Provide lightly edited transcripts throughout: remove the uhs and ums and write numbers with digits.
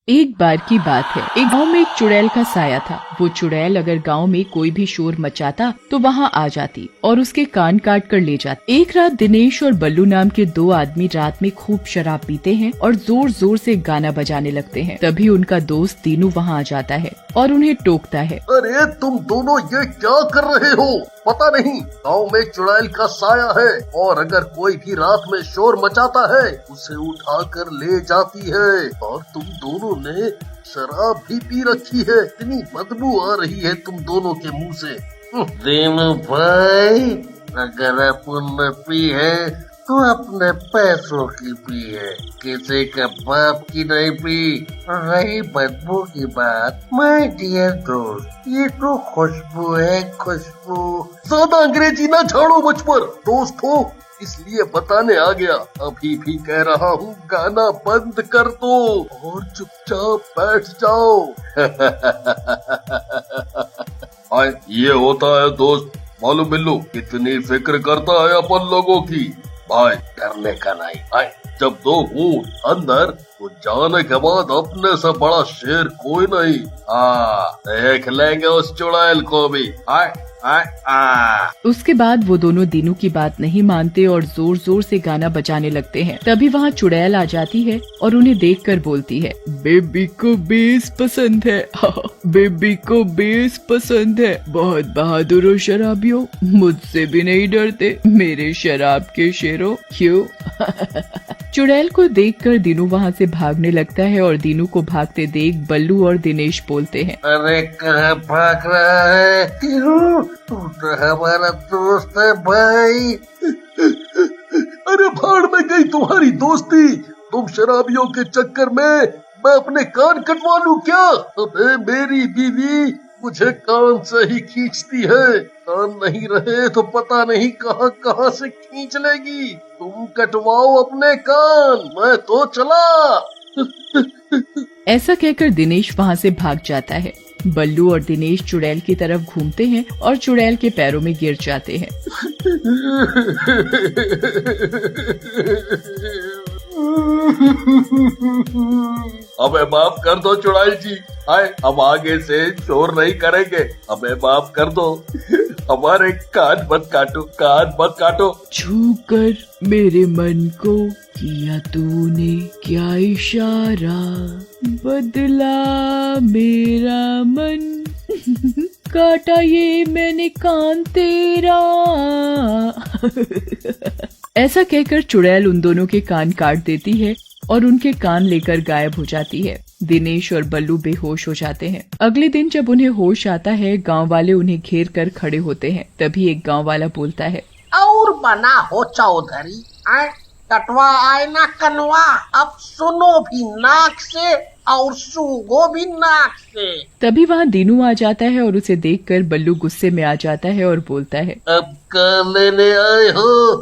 एक बार की बात है, एक गांव में एक चुड़ैल का साया था। वो चुड़ैल अगर गांव में कोई भी शोर मचाता तो वहां आ जाती और उसके कान काट कर ले जाती। एक रात दिनेश और बल्लू नाम के दो आदमी रात में खूब शराब पीते हैं और जोर जोर से गाना बजाने लगते हैं। तभी उनका दोस्त दीनू वहां आ जाता है और उन्हें टोकता है। अरे तुम दोनों ये क्या कर रहे हो? पता नहीं गांव में चुड़ैल का साया है और अगर कोई भी रात में शोर मचाता है उसे उठा कर ले जाती है। और तुम दोनों ने शराब भी पी रखी है। इतनी बदबू आ रही है तुम दोनों के मुंह से। दीनू भाई, अगर अपन ने पी है तो अपने पैसों की पी है, किसी के बाप की नहीं पी। रही बदबू की बात, माय डियर दोस्त, ये तो खुशबू है, खुशबू। ज्यादा अंग्रेजी ना झाड़ो मुझ पर, दोस्त हो इसलिए बताने आ गया। अभी भी कह रहा हूँ गाना बंद कर दो और चुपचाप बैठ जाओ। आए, ये होता है दोस्त। मालूम बिल्लू कितनी फिक्र करता है अपन लोगों की। भाई डरने का नहीं। आए, जब दो ऊँट अंदर तो जाने के बाद अपने से बड़ा शेर कोई नहीं। देख लेंगे उस चुड़ैल को भी। आए आए आ। उसके बाद वो दोनों दीनू की बात नहीं मानते और जोर जोर से गाना बजाने लगते हैं। तभी वहाँ चुड़ैल आ जाती है और उन्हें देखकर बोलती है, बेबी को बेस पसंद है। बेबी को बेस पसंद है। बहुत बहादुर हो शराबियों, मुझसे भी नहीं डरते मेरे शराब के शेरों, क्यों? चुड़ैल को देखकर दीनू वहाँ से भागने लगता है और दीनू को भागते देख बल्लू और दिनेश बोलते हैं, अरे कहाँ भाग रहा है दीनू? तू तो हमारा दोस्त है भाई। अरे भाड़ में गई तुम्हारी दोस्ती। तुम शराबियों के चक्कर में मैं अपने कान कटवा लूं क्या? अबे मेरी बीवी मुझे कान से ही खींचती है। कान नहीं रहे तो पता नहीं कहां कहां से खींच लेगी। तुम कटवाओ अपने कान, मैं तो चला। ऐसा कहकर दिनेश वहाँ से भाग जाता है। बल्लू और दिनेश चुड़ैल की तरफ घूमते हैं और चुड़ैल के पैरों में गिर जाते हैं। अबे माफ कर दो चुड़ैल जी। आए, हम आगे से शोर नहीं करेंगे। अबे माफ कर दो। हमारे कान मत काटो, कान मत काटो। छू कर मेरे मन को किया तूने क्या इशारा, बदला मेरा मन, काटा ये मैंने कान तेरा। ऐसा कहकर चुड़ैल उन दोनों के कान काट देती है और उनके कान लेकर गायब हो जाती है। दिनेश और बल्लू बेहोश हो जाते हैं। अगले दिन जब उन्हें होश आता है, गांव वाले उन्हें घेर कर खड़े होते हैं। तभी एक गांव वाला बोलता है, और बना हो चौधरी, कटवा आए ना कनवा, अब सुनो भी नाक से और सूगो भी नाक से। तभी वहाँ दीनू आ जाता है और उसे देखकर बल्लू गुस्से में आ जाता है और बोलता है, अब कान लेने आए हो?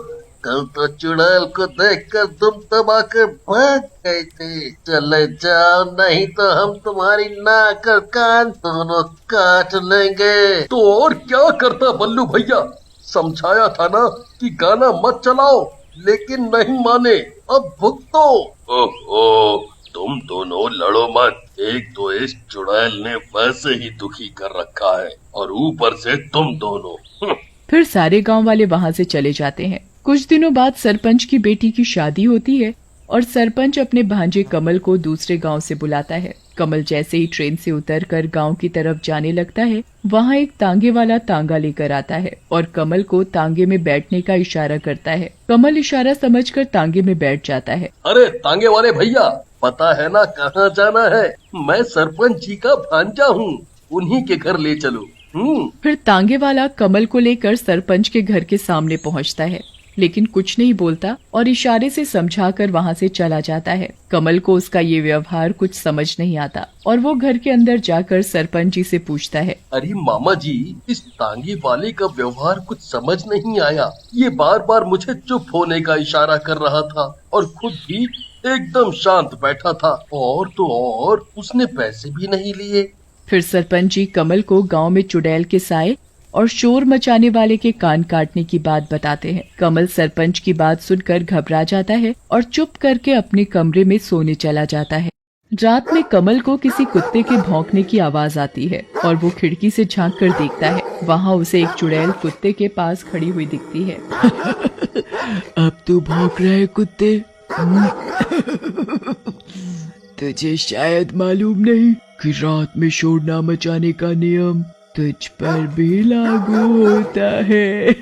कल तो चुड़ैल को देखकर तुम तब आकर भाग गए थे। चले जाओ, नहीं तो हम तुम्हारी नाक और कान दोनों काट लेंगे। तो और क्या करता बल्लू भैया? समझाया था ना कि गाना मत चलाओ, लेकिन नहीं माने। अब भुगतो। ओहो, तुम दोनों लड़ो मत। एक तो इस चुड़ैल ने वैसे ही दुखी कर रखा है और ऊपर से तुम दोनों। फिर सारे गांव वाले वहाँ से चले जाते हैं। कुछ दिनों बाद सरपंच की बेटी की शादी होती है और सरपंच अपने भांजे कमल को दूसरे गांव से बुलाता है। कमल जैसे ही ट्रेन से उतरकर गांव की तरफ जाने लगता है, वहां एक तांगे वाला तांगा लेकर आता है और कमल को तांगे में बैठने का इशारा करता है। कमल इशारा समझकर तांगे में बैठ जाता है। अरे तांगे वाले भैया, पता है ना कहाँ जाना है? मैं सरपंच जी का भांजा हूँ, उन्हीं के घर ले चलो। फिर तांगे वाला कमल को लेकर सरपंच के घर के सामने पहुँचता है, लेकिन कुछ नहीं बोलता और इशारे से समझाकर वहाँ से चला जाता है। कमल को उसका ये व्यवहार कुछ समझ नहीं आता और वो घर के अंदर जाकर सरपंच जी से पूछता है, अरे मामा जी, इस तांगे वाले का व्यवहार कुछ समझ नहीं आया। ये बार बार मुझे चुप होने का इशारा कर रहा था और खुद भी एकदम शांत बैठा था, और तो और उसने पैसे भी नहीं लिए। फिर सरपंच जी कमल को गांव में चुड़ैल के साए और शोर मचाने वाले के कान काटने की बात बताते हैं। कमल सरपंच की बात सुनकर घबरा जाता है और चुप करके अपने कमरे में सोने चला जाता है। रात में कमल को किसी कुत्ते के भौंकने की आवाज आती है और वो खिड़की से झांक कर देखता है। वहाँ उसे एक चुड़ैल कुत्ते के पास खड़ी हुई दिखती है। अब तू भौंक रहा है कुत्ते? तुझे शायद मालूम नहीं कि रात में शोर न मचाने का नियम तुझ पर भी लागू होता है।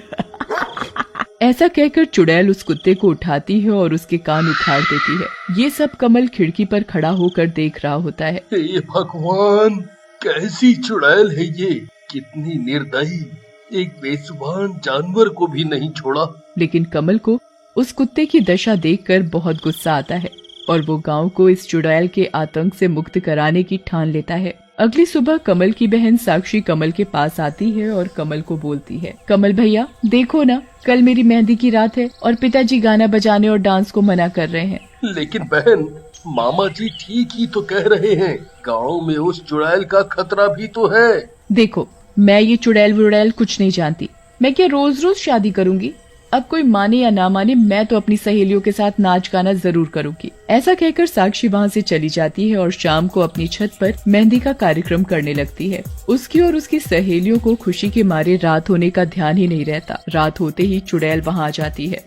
ऐसा कहकर चुड़ैल उस कुत्ते को उठाती है और उसके कान उखाड़ देती है। ये सब कमल खिड़की पर खड़ा होकर देख रहा होता है। हे भगवान, कैसी चुड़ैल है ये, कितनी निर्दयी, एक बेजुबान जानवर को भी नहीं छोड़ा। लेकिन कमल को उस कुत्ते की दशा देखकर बहुत गुस्सा आता है और वो गांव को इस चुड़ैल के आतंक से मुक्त कराने की ठान लेता है। अगली सुबह कमल की बहन साक्षी कमल के पास आती है और कमल को बोलती है, कमल भैया देखो ना, कल मेरी मेहंदी की रात है और पिताजी गाना बजाने और डांस को मना कर रहे हैं। लेकिन बहन, मामा जी ठीक ही तो कह रहे हैं, गांव में उस चुड़ैल का खतरा भी तो है। देखो, मैं ये चुड़ैल वुड़ैल कुछ नहीं जानती। मैं क्या रोज रोज शादी करूंगी? अब कोई माने या ना माने, मैं तो अपनी सहेलियों के साथ नाच गाना जरूर करूंगी। ऐसा कहकर साक्षी वहाँ से चली जाती है और शाम को अपनी छत पर मेहंदी का कार्यक्रम करने लगती है। उसकी और उसकी सहेलियों को खुशी के मारे रात होने का ध्यान ही नहीं रहता। रात होते ही चुड़ैल वहाँ आ जाती है।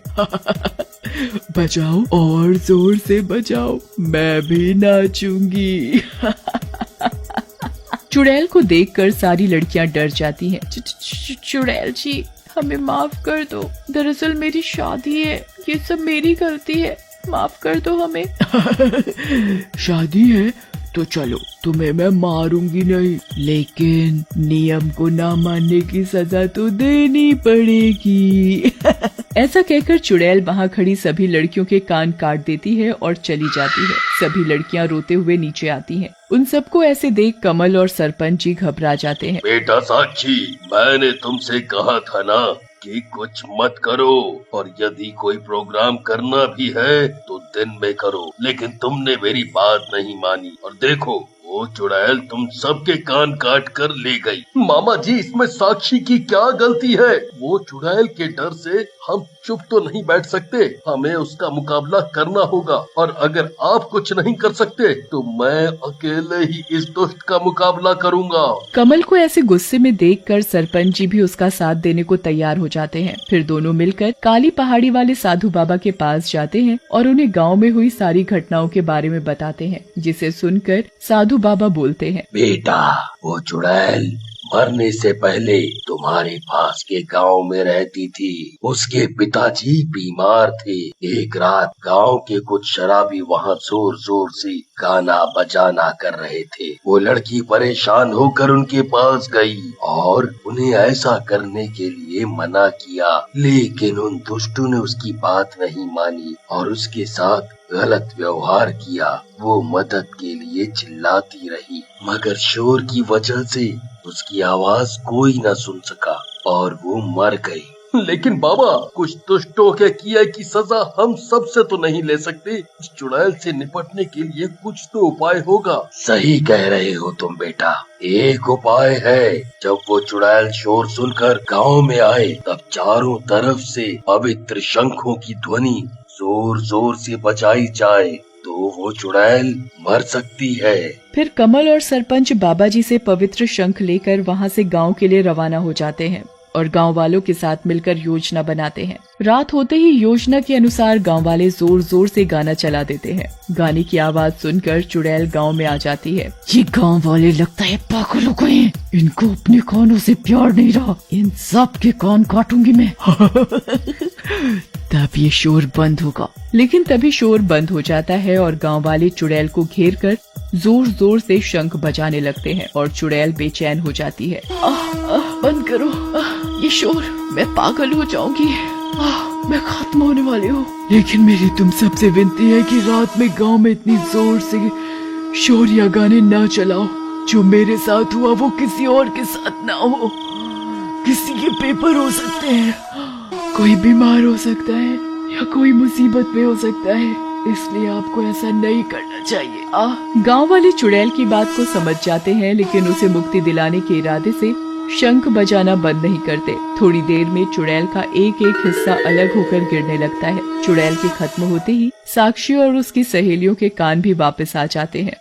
बजाओ और जोर से बजाओ, मैं भी नाचूंगी। चुड़ैल को देखकर सारी लड़कियां डर जाती हैं। चुड़ैल जी, हमें माफ कर दो, दरअसल मेरी शादी है, ये सब मेरी गलती है, माफ कर दो हमें। शादी है तो चलो, तुम्हें मैं मारूंगी नहीं, लेकिन नियम को ना मानने की सजा तो देनी पड़ेगी। ऐसा कहकर चुड़ैल वहाँ खड़ी सभी लड़कियों के कान काट देती है और चली जाती है। सभी लड़कियाँ रोते हुए नीचे आती हैं। उन सबको ऐसे देख कमल और सरपंच जी घबरा जाते हैं। बेटा साक्षी, मैंने तुमसे कहा था ना कि कुछ मत करो, और यदि कोई प्रोग्राम करना भी है तो दिन में करो, लेकिन तुमने मेरी बात नहीं मानी और देखो, वो चुड़ैल तुम सबके कान काट कर ले गई। मामा जी, इसमें साक्षी की क्या गलती है? वो चुड़ैल के डर से हम चुप तो नहीं बैठ सकते, हमें उसका मुकाबला करना होगा, और अगर आप कुछ नहीं कर सकते तो मैं अकेले ही इस दुष्ट का मुकाबला करूंगा। कमल को ऐसे गुस्से में देखकर सरपंच जी भी उसका साथ देने को तैयार हो जाते हैं। फिर दोनों मिलकर काली पहाड़ी वाले साधु बाबा के पास जाते हैं और उन्हें गाँव में हुई सारी घटनाओं के बारे में बताते हैं, जिसे सुनकर साधु बाबा बोलते हैं, बेटा, वो चुड़ैल मरने से पहले तुम्हारे पास के गांव में रहती थी। उसके पिताजी बीमार थे। एक रात गांव के कुछ शराबी वहां जोर जोर से गाना बजाना कर रहे थे। वो लड़की परेशान होकर उनके पास गई और उन्हें ऐसा करने के लिए मना किया, लेकिन उन दुष्टों ने उसकी बात नहीं मानी और उसके साथ गलत व्यवहार किया। वो मदद के लिए चिल्लाती रही, मगर शोर की वजह से उसकी आवाज कोई न सुन सका और वो मर गई। लेकिन बाबा, कुछ दुष्टों के किए की सजा हम सब से तो नहीं ले सकते। इस चुड़ैल से निपटने के लिए कुछ तो उपाय होगा। सही कह रहे हो तुम बेटा, एक उपाय है। जब वो चुड़ैल शोर सुनकर गांव में आए, तब चारों तरफ से पवित्र शंखों की ध्वनि जोर जोर से बजाई जाए तो वो चुड़ैल मर सकती है। फिर कमल और सरपंच बाबा जी से पवित्र शंख लेकर वहाँ से गांव के लिए रवाना हो जाते हैं और गांव वालों के साथ मिलकर योजना बनाते हैं। रात होते ही योजना के अनुसार गांव वाले जोर जोर से गाना चला देते हैं। गाने की आवाज सुनकर चुड़ैल गांव में आ जाती है। ये गांव वाले लगता है पागल हो गए हैं, इनको अपने कानों से प्यार नहीं रहा, इन सब के कान काटूंगी मैं। तब ये शोर बंद होगा। लेकिन तभी शोर बंद हो जाता है और गांव वाले चुड़ैल को घेर कर जोर जोर से शंख बजाने लगते हैं और चुड़ैल बेचैन हो जाती है। बंद करो ये शोर, मैं पागल हो जाऊंगी, मैं खत्म होने वाली हूँ। लेकिन मेरी तुम सबसे विनती है कि रात में गांव में इतनी जोर से शोर या गाने ना चलाओ। जो मेरे साथ हुआ वो किसी और के साथ ना हो। किसी के पेपर हो सकते हैं, कोई बीमार हो सकता है या कोई मुसीबत में हो सकता है, इसलिए आपको ऐसा नहीं करना चाहिए। गांव वाले चुड़ैल की बात को समझ जाते हैं, लेकिन उसे मुक्ति दिलाने के इरादे से शंख बजाना बंद नहीं करते। थोड़ी देर में चुड़ैल का एक एक हिस्सा अलग होकर गिरने लगता है। चुड़ैल के खत्म होते ही साक्षी और उसकी सहेलियों के कान भी वापस आ जाते हैं